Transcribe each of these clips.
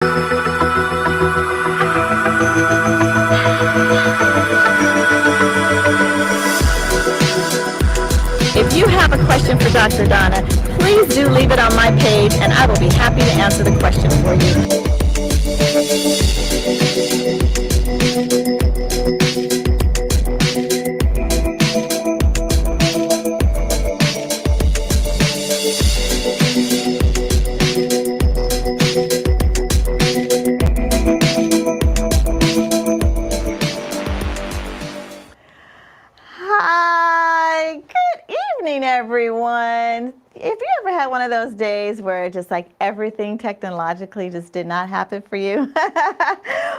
If you have a question for Dr. Donna, please do leave it on my page and I will be happy to answer the question for you. Hi, good evening, everyone. If you ever had one of those days where just like everything technologically just did not happen for you,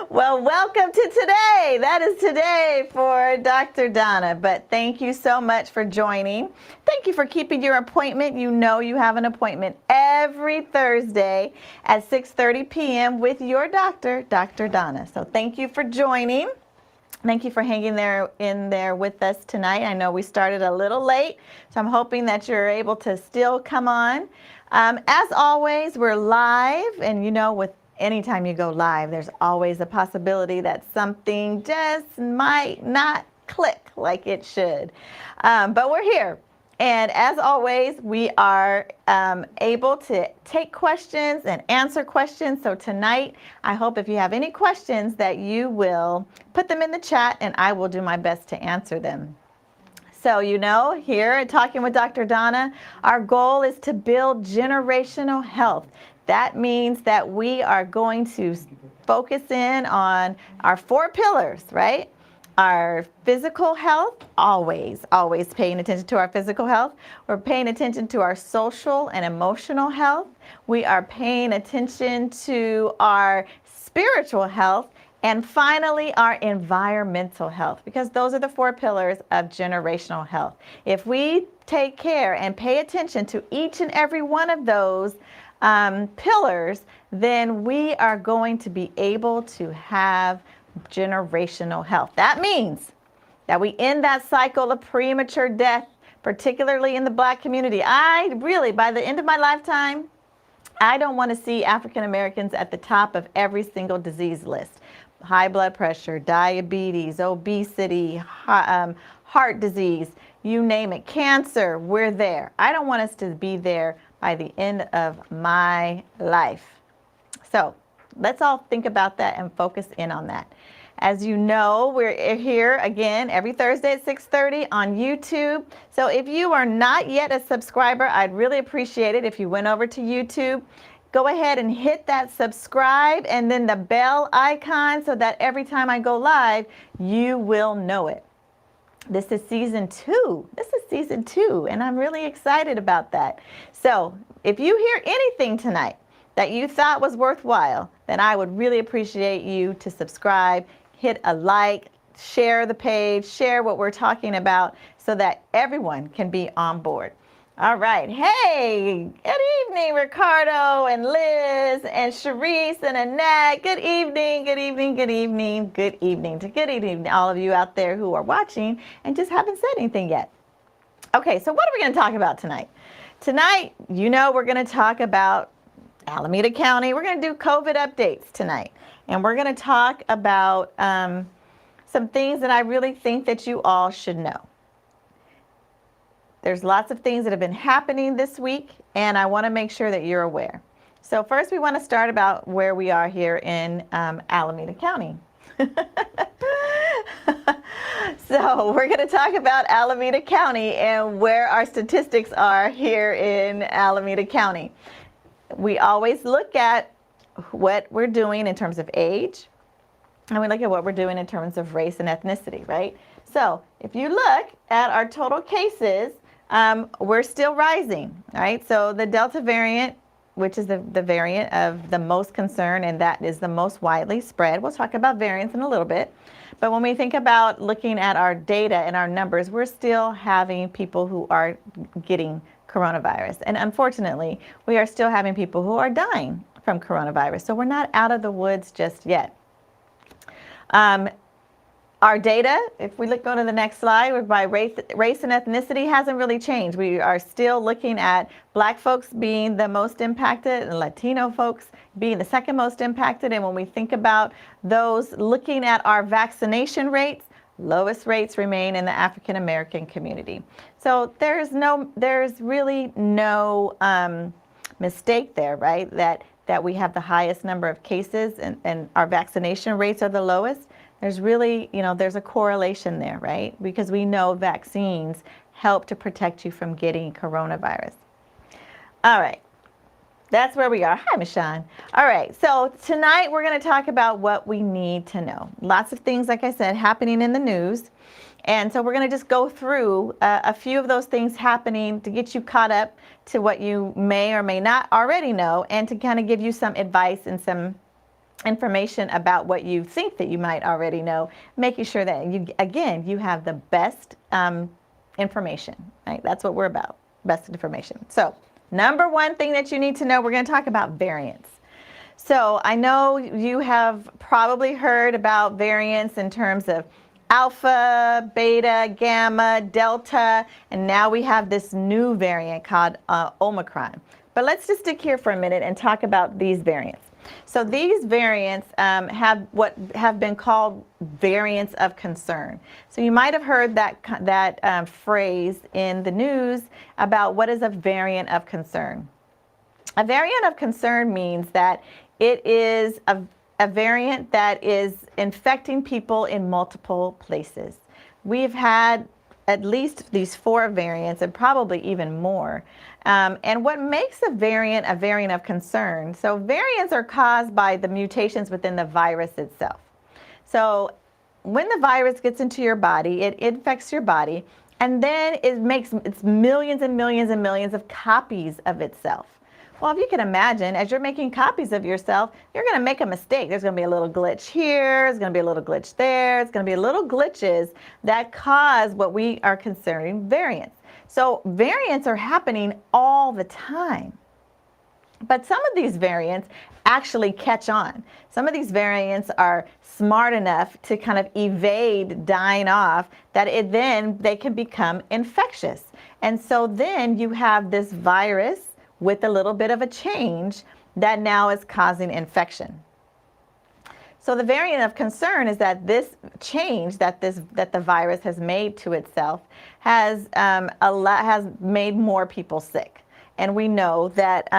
well, welcome to today. That is today for Dr. Donna. But thank you so much for joining. Thank you for keeping your appointment. You know you have an appointment every Thursday at 6:30 p.m. with your doctor, Dr. Donna. So thank you for joining. Thank you for hanging in there with us tonight. I know we started a little late, so I'm hoping that you're able to still come on. As always, we're live, and you know, with anytime you go live, there's always a possibility that something just might not click like it should. But we're here. And as always, we are able to take questions and answer questions. So tonight, I hope if you have any questions that you will put them in the chat and I will do my best to answer them. So, you know, here at Talking with Dr. Donna, our goal is to build generational health. That means that we are going to focus in on our 4 pillars, right? Our physical health, always paying attention to our physical health. We're paying attention to our social and emotional health. We are paying attention to our spiritual health. And finally, our environmental health, because those are the 4 pillars of generational health. If we take care and pay attention to each and every one of those pillars, then we are going to be able to have generational health. That means that we end that cycle of premature death, particularly in the Black community. I really, by the end of my lifetime, I don't want to see African Americans at the top of every single disease list. High blood pressure, diabetes, obesity, heart disease, you name it, cancer, we're there. I don't want us to be there by the end of my life. So let's all think about that and focus in on that. As you know, we're here again every Thursday at 6:30 on YouTube. So if you are not yet a subscriber, I'd really appreciate it if you went over to YouTube. Go ahead and hit that subscribe and then the bell icon so that every time I go live, you will know it. This is season 2. This is season 2, and I'm really excited about that. So if you hear anything tonight that you thought was worthwhile, then I would really appreciate you to subscribe, hit a like, share the page, share what we're talking about so that everyone can be on board. All right. Hey, good evening, Ricardo and Liz and Sharice and Annette. Good evening, good evening, good evening, good evening to all of you out there who are watching and just haven't said anything yet. Okay, so what are we going to talk about tonight? Tonight, you know, we're going to talk about Alameda County. We're going to do COVID updates tonight. And we're going to talk about some things that I really think that you all should know. There's lots of things that have been happening this week, and I want to make sure that you're aware. So first, we want to start about where we are here in Alameda County. So we're going to talk about Alameda County and where our statistics are here in Alameda County. We always look at what we're doing in terms of age, and we look at what we're doing in terms of race and ethnicity, right? So if you look at our total cases, we're still rising, right? So the Delta variant, which is the variant of the most concern, and that is the most widely spread. We'll talk about variants in a little bit. But when we think about looking at our data and our numbers, we're still having people who are getting coronavirus. And unfortunately, we are still having people who are dying from coronavirus. So we're not out of the woods just yet. Our data, if we go to the next slide, by race and ethnicity hasn't really changed. We are still looking at Black folks being the most impacted and Latino folks being the second most impacted. And when we think about those, looking at our vaccination rates, lowest rates remain in the African American community. So there's really no mistake there, right? That we have the highest number of cases and our vaccination rates are the lowest. There's really, there's a correlation there, right? Because we know vaccines help to protect you from getting coronavirus. All right, that's where we are. Hi, Michonne. All right, so tonight we're going to talk about what we need to know. Lots of things, like I said, happening in the news. And so we're going to just go through a few of those things happening to get you caught up to what you may or may not already know, and to kind of give you some advice and some information about what you think that you might already know, making sure that you have the best information, right? That's what we're about, best information. So number one thing that you need to know, we're going to talk about variants. So I know you have probably heard about variants in terms of alpha, beta, gamma, delta, and now we have this new variant called Omicron. But let's just stick here for a minute and talk about these variants. So these variants have been called variants of concern. So you might have heard that phrase in the news about what is a variant of concern. A variant of concern means that it is a variant that is infecting people in multiple places. We've had at least these 4 variants and probably even more. And what makes a variant of concern? So variants are caused by the mutations within the virus itself. So when the virus gets into your body, it infects your body, and then it's millions and millions and millions of copies of itself. Well, if you can imagine, as you're making copies of yourself, you're going to make a mistake. There's going to be a little glitch here. There's going to be a little glitch there. It's going to be little glitches that cause what we are considering variants. So variants are happening all the time. But some of these variants actually catch on. Some of these variants are smart enough to kind of evade dying off that they can become infectious. And so then you have this virus with a little bit of a change that now is causing infection. So the variant of concern is that this change that the virus has made to itself has made more people sick. And we know that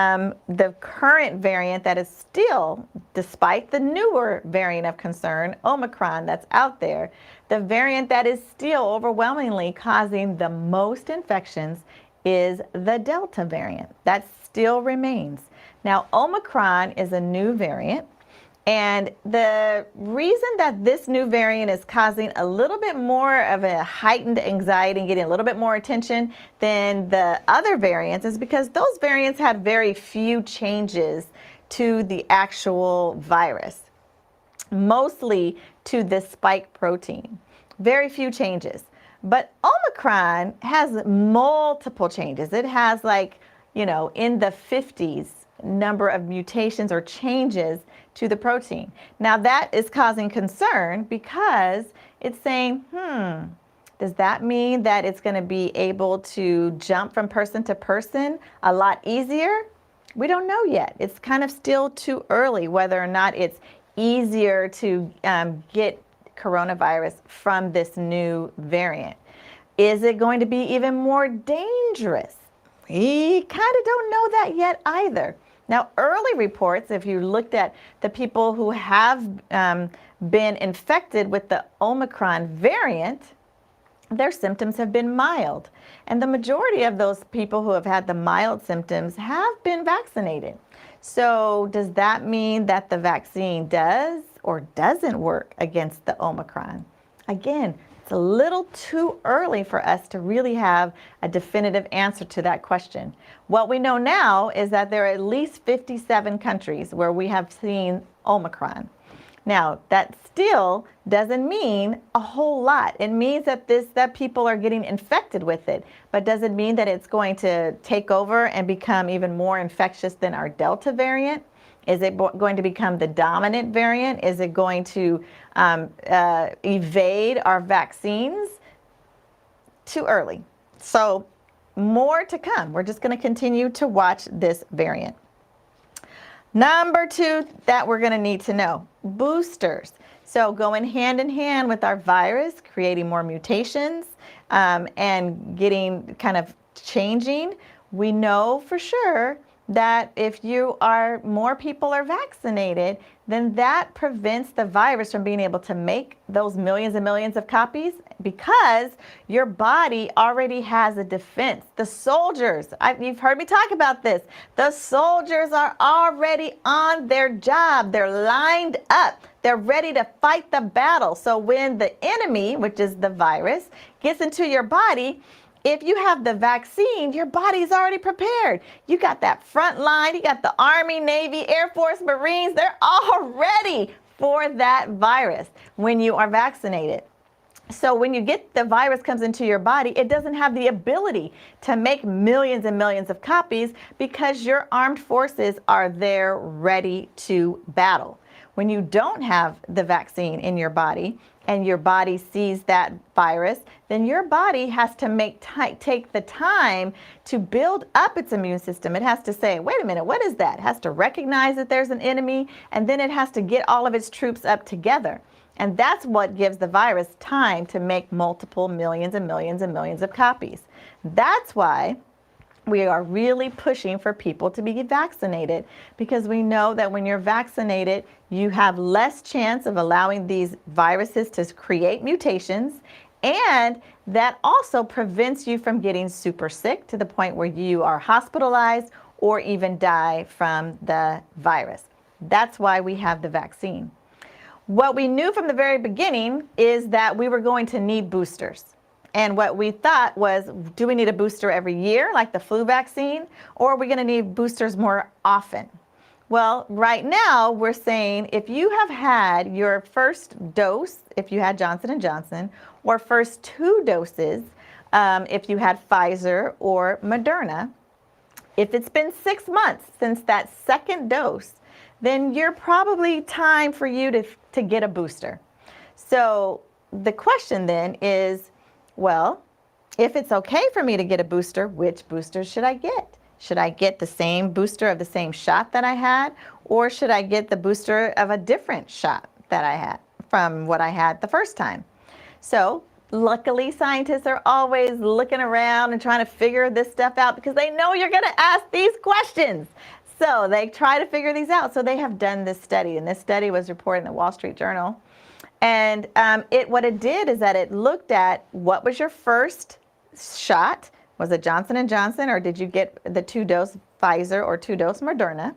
the current variant that is still, despite the newer variant of concern, Omicron, that's out there, the variant that is still overwhelmingly causing the most infections is the Delta variant. That still remains. Now, Omicron is a new variant, and the reason that this new variant is causing a little bit more of a heightened anxiety and getting a little bit more attention than the other variants is because those variants had very few changes to the actual virus, mostly to the spike protein. Very few changes. But Omicron has multiple changes. It has in the 50s number of mutations or changes to the protein. Now that is causing concern because it's saying, does that mean that it's going to be able to jump from person to person a lot easier? We don't know yet. It's kind of still too early whether or not it's easier to get coronavirus from this new variant. Is it going to be even more dangerous? We kind of don't know that yet either. Now, early reports, if you looked at the people who have been infected with the Omicron variant, their symptoms have been mild. And the majority of those people who have had the mild symptoms have been vaccinated. So does that mean that the vaccine does or doesn't work against the Omicron? Again, it's a little too early for us to really have a definitive answer to that question. What we know now is that there are at least 57 countries where we have seen Omicron. Now, that still doesn't mean a whole lot. It means that people are getting infected with it, but does it mean that it's going to take over and become even more infectious than our Delta variant? Is it going to become the dominant variant? Is it going to evade our vaccines? Too early. So more to come. We're just going to continue to watch this variant. Number 2 that we're going to need to know, boosters. So going hand in hand with our virus, creating more mutations and getting kind of changing, we know for sure that if more people are vaccinated, then that prevents the virus from being able to make those millions and millions of copies, because your body already has a defense. The soldiers, you've heard me talk about this, the soldiers are already on their job. They're lined up. They're ready to fight the battle. So when the enemy, which is the virus, gets into your body, if you have the vaccine, your body's already prepared. You got that front line, you got the Army, Navy, Air Force, Marines, they're all ready for that virus when you are vaccinated. So when the virus comes into your body, it doesn't have the ability to make millions and millions of copies because your armed forces are there ready to battle. When you don't have the vaccine in your body and your body sees that virus, then your body has to take the time to build up its immune system. It has to say, wait a minute, what is that? It has to recognize that there's an enemy, and then it has to get all of its troops up together. And that's what gives the virus time to make multiple millions and millions and millions of copies. That's why we are really pushing for people to be vaccinated, because we know that when you're vaccinated, you have less chance of allowing these viruses to create mutations, and that also prevents you from getting super sick to the point where you are hospitalized or even die from the virus. That's why we have the vaccine. What we knew from the very beginning is that we were going to need boosters. And what we thought was, do we need a booster every year like the flu vaccine, or are we going to need boosters more often? Well, right now we're saying if you have had your first dose, if you had Johnson & Johnson, or first 2 doses, if you had Pfizer or Moderna, if it's been 6 months since that second dose, then you're probably time for you to get a booster. So the question then is, well, if it's okay for me to get a booster, which booster should I get? Should I get the same booster of the same shot that I had, or should I get the booster of a different shot that I had from what I had the first time? So luckily, scientists are always looking around and trying to figure this stuff out because they know you're going to ask these questions. So they try to figure these out. So they have done this study, and this study was reported in the Wall Street Journal. And what it did is that it looked at what was your first shot. Was it Johnson & Johnson, or did you get the 2-dose Pfizer or 2-dose Moderna?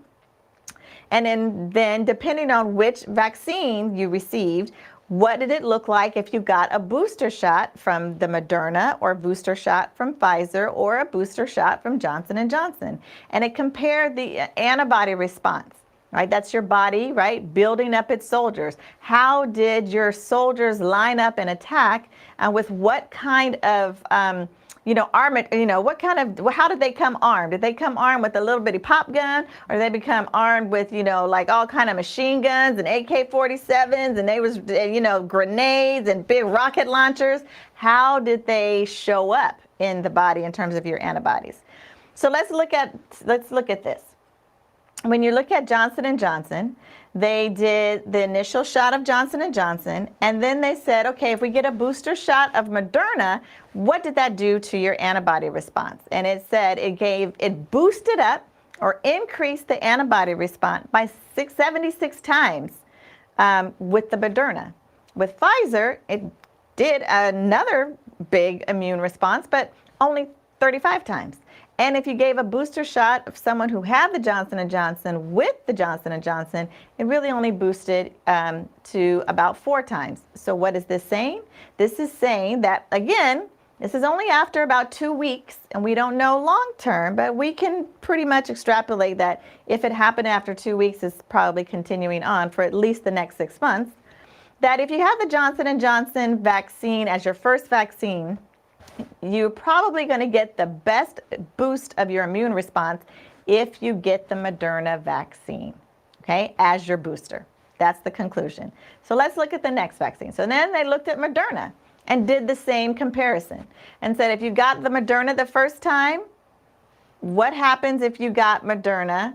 And then depending on which vaccine you received, what did it look like if you got a booster shot from the Moderna, or a booster shot from Pfizer, or a booster shot from Johnson & Johnson? And it compared the antibody response. Right, that's your body, right, building up its soldiers. How did your soldiers line up and attack, and with what kind of, armament, how did they come armed? Did they come armed with a little bitty pop gun, or did they become armed with, like all kind of machine guns and AK-47s, and they was, grenades and big rocket launchers? How did they show up in the body in terms of your antibodies? So let's look at this. When you look at Johnson & Johnson, they did the initial shot of Johnson & Johnson, and then they said, okay, if we get a booster shot of Moderna, what did that do to your antibody response? And it said it boosted up or increased the antibody response by 76 times with the Moderna. With Pfizer, it did another big immune response, but only 35 times. And if you gave a booster shot of someone who had the Johnson & Johnson with the Johnson & Johnson, it really only boosted to about 4 times. So what is this saying? This is saying that, again, this is only after about 2 weeks, and we don't know long term, but we can pretty much extrapolate that if it happened after 2 weeks, it's probably continuing on for at least the next 6 months, that if you have the Johnson & Johnson vaccine as your first vaccine, you're probably going to get the best boost of your immune response if you get the Moderna vaccine. okay, as your booster. That's the conclusion. So let's look at the next vaccine. So then they looked at Moderna and did the same comparison and said, if you got the Moderna the first time, what happens if you got Moderna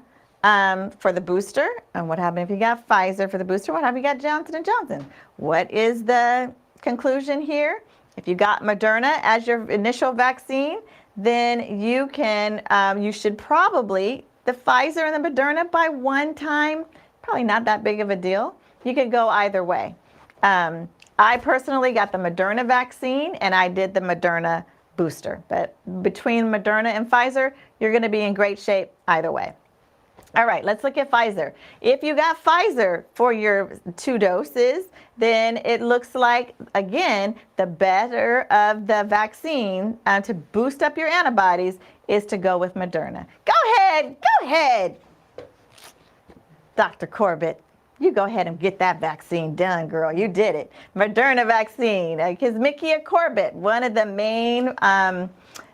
for the booster? And what happened if you got Pfizer for the booster? What happened if you got Johnson & Johnson? What is the conclusion here? If you got Moderna as your initial vaccine, then you can, you should probably, the Pfizer and the Moderna by one time, probably not that big of a deal. You could go either way. I personally got the Moderna vaccine and I did the Moderna booster. But between Moderna and Pfizer, you're going to be in great shape either way. All right, let's look at Pfizer. If you got Pfizer for your 2 doses, then it looks like, again, the better of the vaccine to boost up your antibodies is to go with Moderna. Go ahead, Dr. Corbett. You go ahead and get that vaccine done, girl. You did it. Moderna vaccine. Kizzmekia Corbett, one of the main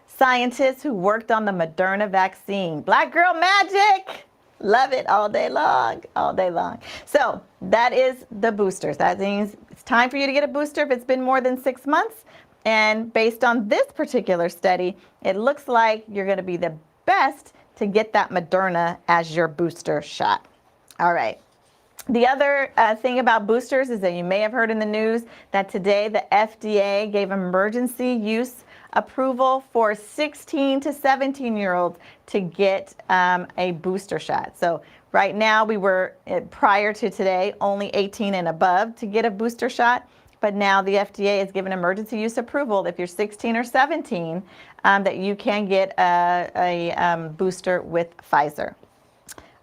scientists who worked on the Moderna vaccine. Black girl magic. Love it all day long, all day long. So that is the boosters. That means it's time for you to get a booster if it's been more than 6 months. And based on this particular study, it looks like you're going to be the best to get that Moderna as your booster shot. All right. The other thing about boosters is that you may have heard in the news that today the FDA gave emergency use approval for 16 to 17-year-olds to get a booster shot. So right now we were, prior to today, only 18 and above to get a booster shot. But now the FDA has given emergency use approval if you're 16 or 17 that you can get a booster with Pfizer.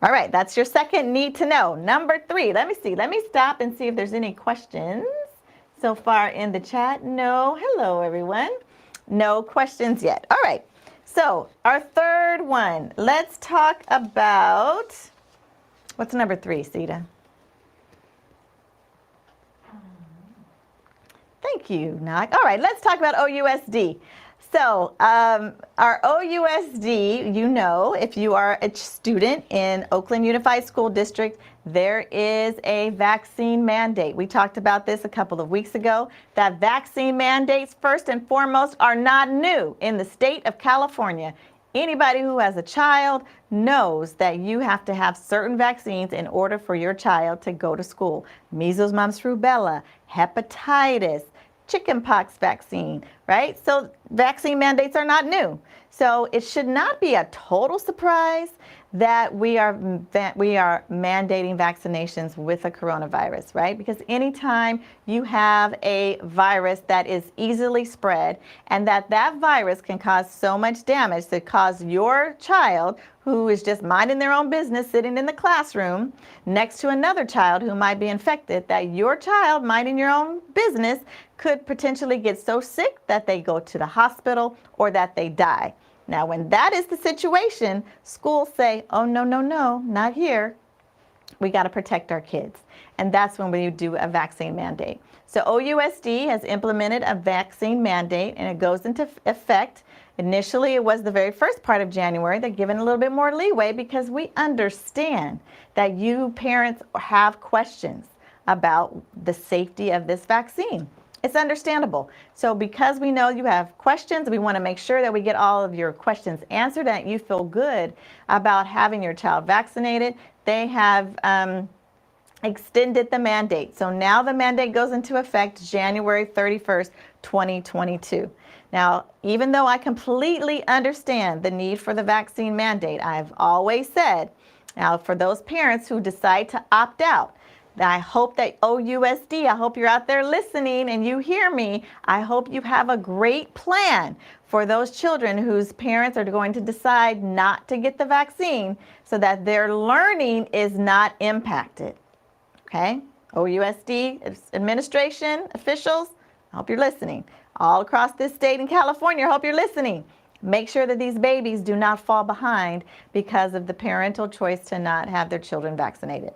All right, that's your second need to know. Number 3, let me stop and see if there's any questions so far in the chat. No, hello everyone. No questions yet. All right, so our third one, let's talk about, what's number 3, Sita? Thank you, Nog. All right, let's talk about OUSD. So our OUSD, you know, if you are a student in Oakland Unified School District, there is a vaccine mandate. We talked about this a couple of weeks ago, that vaccine mandates, first and foremost, are not new in the state of California. Anybody who has a child knows that you have to have certain vaccines in order for your child to go to school. Measles, mumps, rubella, hepatitis, chickenpox vaccine, right? So vaccine mandates are not new. So it should not be a total surprise that we are mandating vaccinations with a coronavirus, right? Because anytime you have a virus that is easily spread and that virus can cause so much damage to cause your child who is just minding their own business sitting in the classroom next to another child who might be infected, that your child minding your own business could potentially get so sick that they go to the hospital or that they die. Now, when that is the situation, schools say, oh, no, no, no, not here. We got to protect our kids. And that's when we do a vaccine mandate. So OUSD has implemented a vaccine mandate and it goes into effect. Initially, it was the very first part of January. They're given a little bit more leeway because we understand that you parents have questions about the safety of this vaccine. It's understandable. So because we know you have questions, we want to make sure that we get all of your questions answered and you feel good about having your child vaccinated. They have extended the mandate. So now the mandate goes into effect January 31st, 2022. Now, even though I completely understand the need for the vaccine mandate, I've always said, now for those parents who decide to opt out, I hope that OUSD, I hope you're out there listening and you hear me. I hope you have a great plan for those children whose parents are going to decide not to get the vaccine so that their learning is not impacted. Okay? OUSD administration officials, I hope you're listening. All across this state in California, I hope you're listening. Make sure that these babies do not fall behind because of the parental choice to not have their children vaccinated.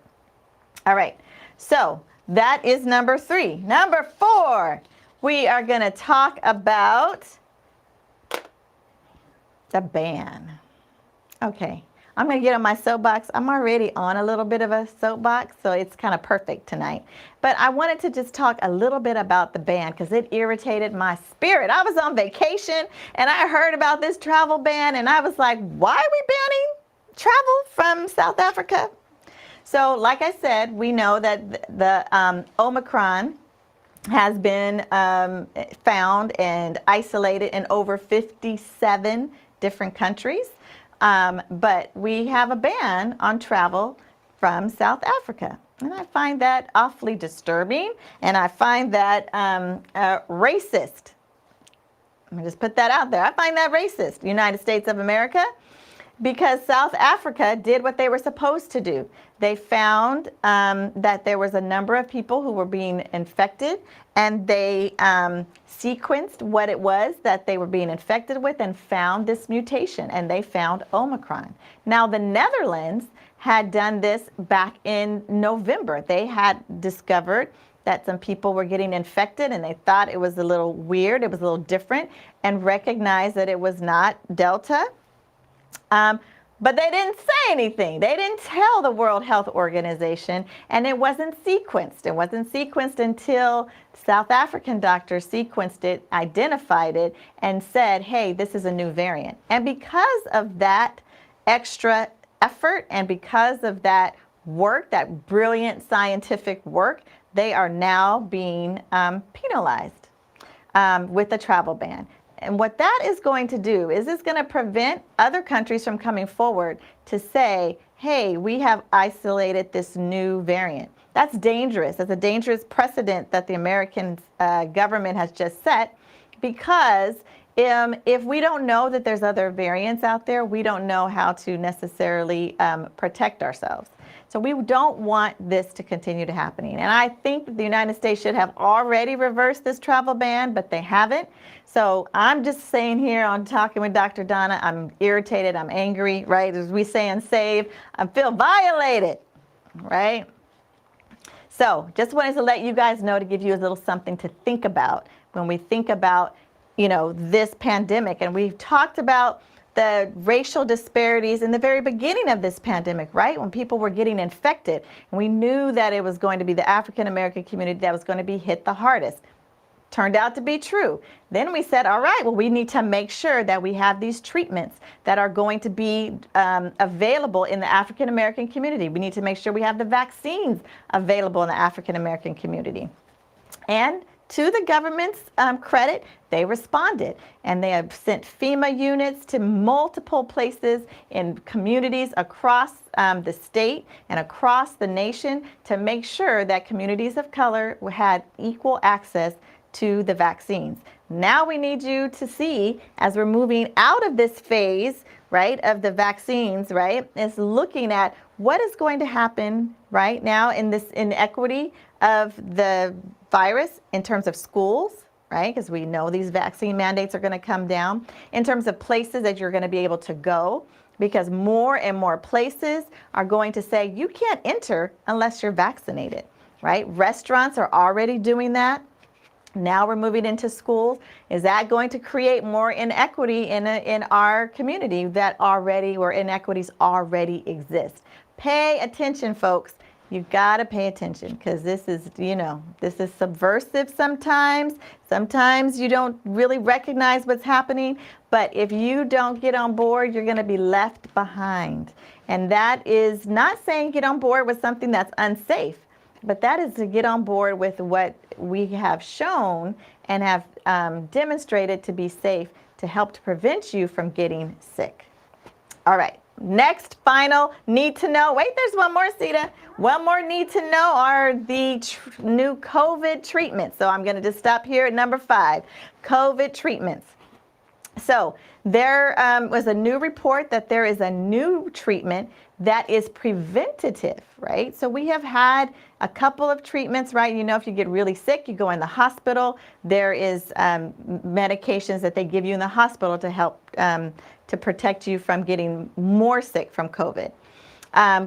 All right, so that is number 3. Number 4, we are going to talk about the ban. Okay, I'm going to get on my soapbox. I'm already on a little bit of a soapbox, so it's kind of perfect tonight. But I wanted to just talk a little bit about the ban because it irritated my spirit. I was on vacation and I heard about this travel ban and I was like, why are we banning travel from South Africa? So like I said, we know that the Omicron has been found and isolated in over 57 different countries. But we have a ban on travel from South Africa. And I find that awfully disturbing. And I find that racist. Let me just put that out there. I find that racist, United States of America, because South Africa did what they were supposed to do. They found that there was a number of people who were being infected, and they sequenced what it was that they were being infected with and found this mutation, and they found Omicron. Now, the Netherlands had done this back in November. They had discovered that some people were getting infected, and they thought it was a little weird, it was a little different, and recognized that it was not Delta. But they didn't say anything. They didn't tell the World Health Organization, and it wasn't sequenced. It wasn't sequenced until South African doctors sequenced it, identified it, and said, hey, this is a new variant. And because of that extra effort and because of that work, that brilliant scientific work, they are now being penalized with a travel ban. And what that is going to do is it's going to prevent other countries from coming forward to say, hey, we have isolated this new variant. That's dangerous. That's a dangerous precedent that the American government has just set, because if we don't know that there's other variants out there, we don't know how to necessarily protect ourselves. So we don't want this to continue to happening. And I think that the United States should have already reversed this travel ban, but they haven't. So I'm just saying here on Talking with Dr. Donna, I'm irritated, I'm angry, right? As we say in Save, I feel violated, right? So just wanted to let you guys know, to give you a little something to think about when we think about, you know, this pandemic. And we've talked about the racial disparities in the very beginning of this pandemic, right? When people were getting infected, and we knew that it was going to be the African American community that was going to be hit the hardest. Turned out to be true. Then we said, all right, well, we need to make sure that we have these treatments that are going to be available in the African American community. We need to make sure we have the vaccines available in the African American community. And to the government's credit, they responded, and they have sent FEMA units to multiple places in communities across the state and across the nation to make sure that communities of color had equal access to the vaccines. Now we need you to see, as we're moving out of this phase, right, of the vaccines, right, is looking at what is going to happen right now in this inequity of the virus in terms of schools, right, because we know these vaccine mandates are going to come down, in terms of places that you're going to be able to go, because more and more places are going to say you can't enter unless you're vaccinated, right? Restaurants are already doing that. Now we're moving into schools. Is that going to create more inequity in our community that already, where inequities already exist? Pay attention, folks. You've got to pay attention, because this is, you know, this is subversive sometimes. Sometimes you don't really recognize what's happening, but if you don't get on board, you're going to be left behind. And that is not saying get on board with something that's unsafe, but that is to get on board with what we have shown and have demonstrated to be safe, to help to prevent you from getting sick. All right. Next, final need to know. Wait, there's one more, Sita. One more need to know are the new COVID treatments. So I'm going to just stop here at number 5, COVID treatments. So there was a new report that there is a new treatment that is preventative, right? So we have had a couple of treatments, right? You know, if you get really sick, you go in the hospital. There is medications that they give you in the hospital to help to protect you from getting more sick from COVID.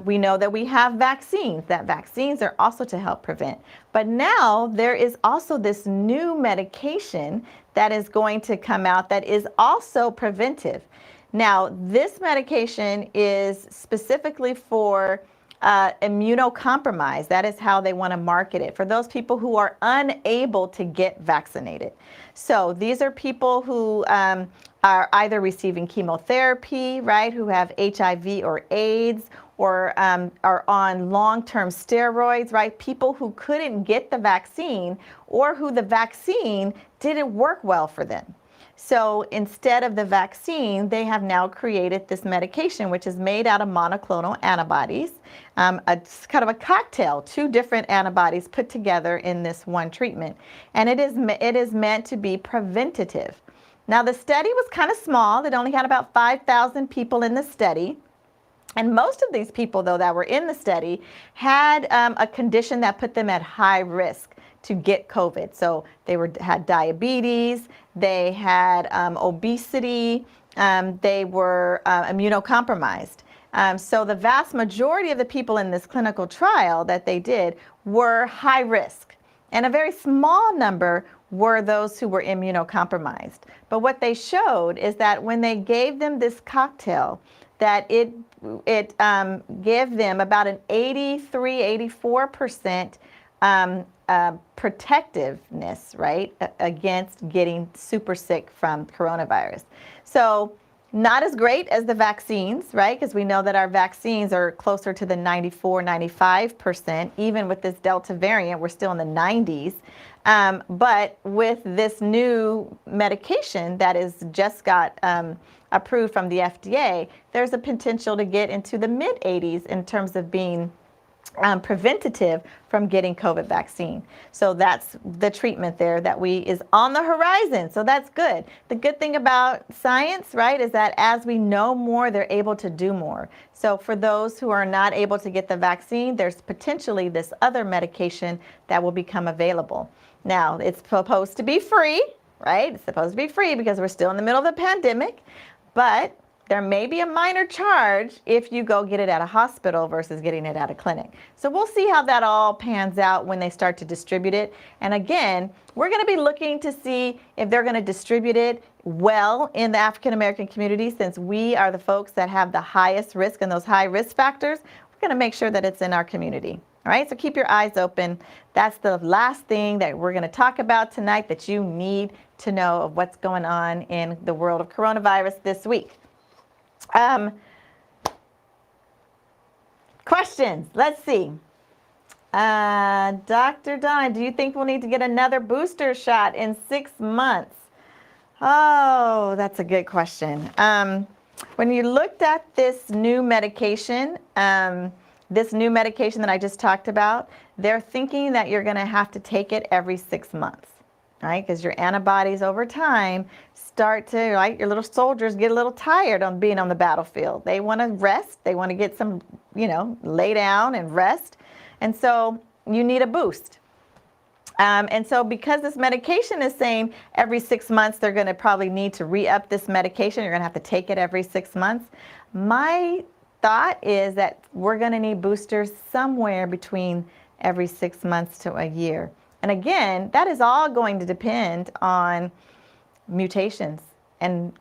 We know that we have vaccines, that vaccines are also to help prevent. But now there is also this new medication that is going to come out that is also preventive. Now, this medication is specifically for immunocompromised. That is how they want to market it, for those people who are unable to get vaccinated. So these are people who are either receiving chemotherapy, right, who have HIV or AIDS, or are on long-term steroids, right? People who couldn't get the vaccine or who the vaccine didn't work well for them. So instead of the vaccine, they have now created this medication, which is made out of monoclonal antibodies. It's kind of a cocktail, 2 different antibodies put together in this one treatment. And it is meant to be preventative. Now, the study was kind of small. It only had about 5,000 people in the study. And most of these people, though, that were in the study had a condition that put them at high risk to get COVID. So they had diabetes, they had obesity, they were immunocompromised. So the vast majority of the people in this clinical trial that they did were high risk. And a very small number were those who were immunocompromised. But what they showed is that when they gave them this cocktail, that it gave them about an 84% protectiveness, right, against getting super sick from coronavirus. So not as great as the vaccines, right, because we know that our vaccines are closer to the 94, 95%. Even with this Delta variant, we're still in the 90s. But with this new medication that is just got approved from the FDA, there's a potential to get into the mid-80s in terms of being preventative from getting COVID vaccine. So that's the treatment there that is on the horizon. So that's good. The good thing about science, right, is that as we know more, they're able to do more. So for those who are not able to get the vaccine, there's potentially this other medication that will become available. Now, it's supposed to be free, right? It's supposed to be free because we're still in the middle of the pandemic, but there may be a minor charge if you go get it at a hospital versus getting it at a clinic. So we'll see how that all pans out when they start to distribute it. And again, we're going to be looking to see if they're going to distribute it well in the African American community, since we are the folks that have the highest risk and those high risk factors. We're going to make sure that it's in our community. All right, so keep your eyes open. That's the last thing that we're going to talk about tonight that you need to know of what's going on in the world of coronavirus this week. Questions. Let's see. Dr. Donna, do you think we'll need to get another booster shot in 6 months? Oh, that's a good question. When you looked at this new medication that I just talked about, they're thinking that you're going to have to take it every 6 months, right? Because your antibodies over time start to, right, your little soldiers get a little tired on being on the battlefield. They want to rest. They want to get some, lay down and rest. And so you need a boost. And so because this medication is saying every 6 months, they're going to probably need to re-up this medication. You're going to have to take it every 6 months. My thought is that we're going to need boosters somewhere between every 6 months to a year. And again, that is all going to depend on mutations and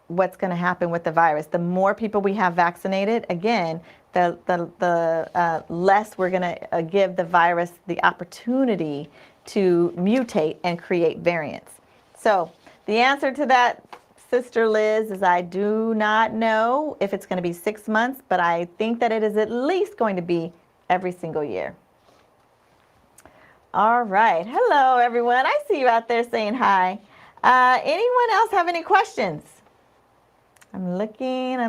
what's going to happen with the virus. The more people we have vaccinated, again, the less we're going to give the virus the opportunity to mutate and create variants. So the answer to that, Sister Liz, is I do not know if it's going to be 6 months, but I think that it is at least going to be every single year. All right. Hello, everyone. I see you out there saying hi. Anyone else have any questions? I'm looking.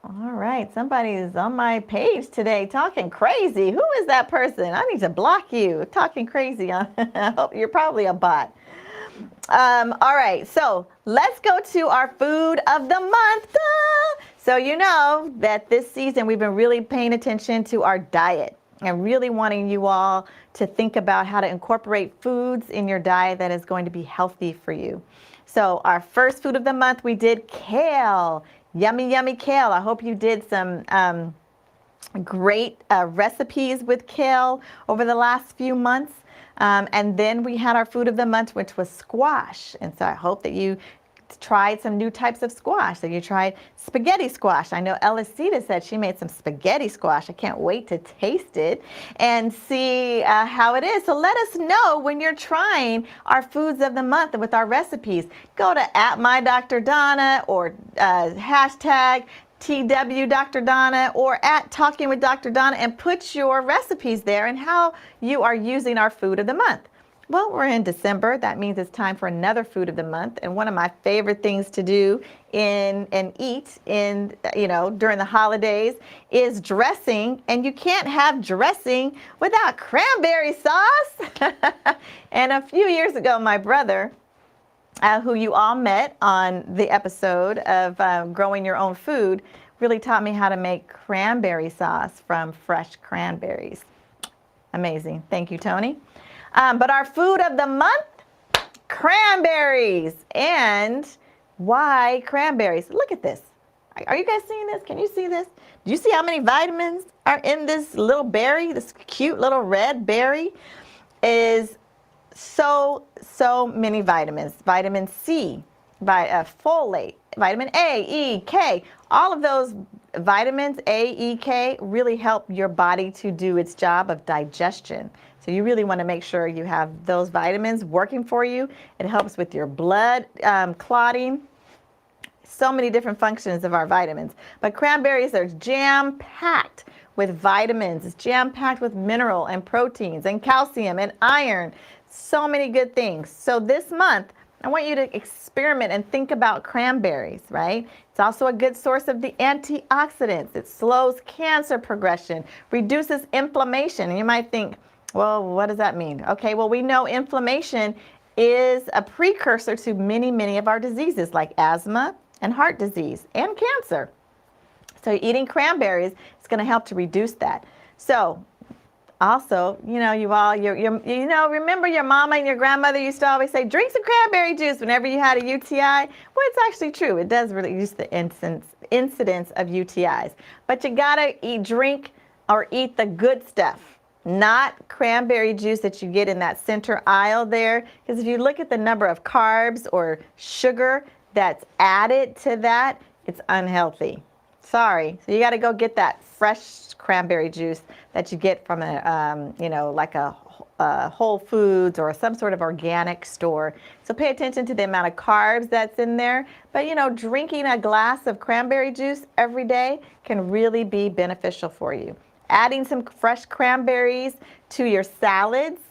All right. Somebody is on my page today talking crazy. Who is that person? I need to block you. Talking crazy. I hope you're probably a bot. All right. So let's go to our food of the month. So you know that this season we've been really paying attention to our diet and really wanting you all to think about how to incorporate foods in your diet that is going to be healthy for you. So our first food of the month, we did kale. Yummy, yummy kale. I hope you did some great recipes with kale over the last few months. And then we had our food of the month, which was squash. And so I hope that you tried some new types of squash. So you tried spaghetti squash. I know Elisita said she made some spaghetti squash. I can't wait to taste it and see how it is. So let us know when you're trying our foods of the month with our recipes. Go to @MyDrDonna or hashtag TW Dr. Donna or @Talking with Dr. Donna and put your recipes there and how you are using our food of the month. Well, we're in December. That means it's time for another food of the month. And one of my favorite things to do and eat during the holidays is dressing. And you can't have dressing without cranberry sauce. And a few years ago, my brother, who you all met on the episode of Growing Your Own Food, really taught me how to make cranberry sauce from fresh cranberries. Amazing. Thank you, Tony. But our food of the month, cranberries. And why cranberries? Look at this. Are you guys seeing this? Can you see this? Do you see how many vitamins are in this little berry? This cute little red berry is so many vitamins. Vitamin C, folate, vitamin A, E, K. All of those vitamins, A, E, K, really help your body to do its job of digestion. So you really want to make sure you have those vitamins working for you. It helps with your blood clotting. So many different functions of our vitamins. But cranberries are jam-packed with vitamins. It's jam-packed with mineral and proteins and calcium and iron. So many good things. So this month, I want you to experiment and think about cranberries, right? It's also a good source of the antioxidants. It slows cancer progression, reduces inflammation. And you might think, well, what does that mean? Okay, well, we know inflammation is a precursor to many of our diseases like asthma and heart disease and cancer. So eating cranberries is going to help to reduce that. So also, remember your mama and your grandmother used to always say, drink some cranberry juice whenever you had a UTI? Well, it's actually true. It does reduce the incidence of UTIs. But you got to drink or eat the good stuff. Not cranberry juice that you get in that center aisle there. Because if you look at the number of carbs or sugar that's added to that, it's unhealthy. Sorry. So you got to go get that fresh cranberry juice that you get from like a Whole Foods or some sort of organic store. So pay attention to the amount of carbs that's in there. But drinking a glass of cranberry juice every day can really be beneficial for you. Adding some fresh cranberries to your salads,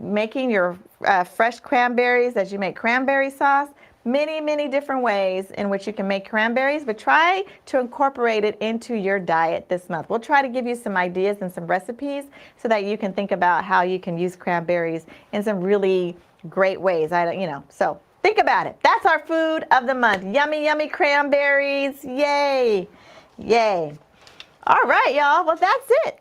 making your fresh cranberries as you make cranberry sauce. Many different ways in which you can make cranberries, but try to incorporate it into your diet this month. We'll try to give you some ideas and some recipes so that you can think about how you can use cranberries in some really great ways. So think about it. That's our food of the month. Yummy cranberries. Yay. All right, y'all. Well, that's it.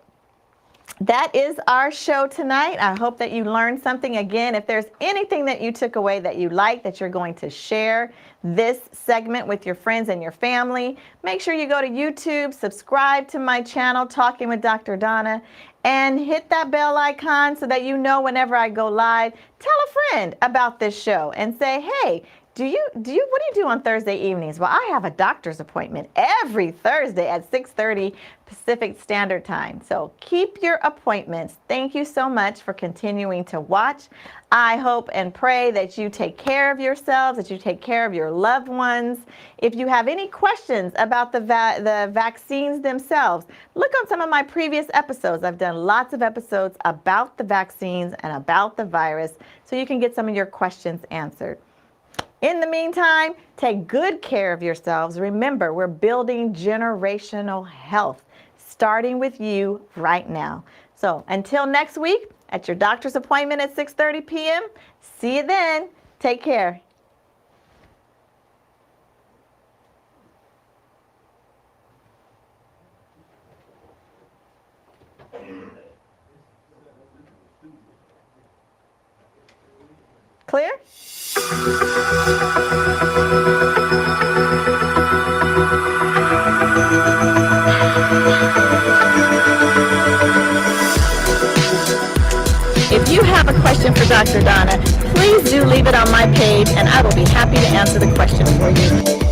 That is our show tonight. I hope that you learned something. Again, if there's anything that you took away that you like, that you're going to share this segment with your friends and your family, make sure you go to YouTube, subscribe to my channel, Talking with Dr. Donna, and hit that bell icon so that you know whenever I go live. Tell a friend about this show and say, hey, what do you do on Thursday evenings? Well, I have a doctor's appointment every Thursday at 6:30 Pacific Standard Time. So keep your appointments. Thank you so much for continuing to watch. I hope and pray that you take care of yourselves, that you take care of your loved ones. If you have any questions about the vaccines themselves, look on some of my previous episodes. I've done lots of episodes about the vaccines and about the virus, so you can get some of your questions answered. In the meantime, take good care of yourselves. Remember, we're building generational health, starting with you right now. So until next week, at your doctor's appointment at 6:30 p.m., see you then. Take care. Clear? If you have a question, question for Dr. Donna, please do leave it on my page and I will be happy to answer the question for you.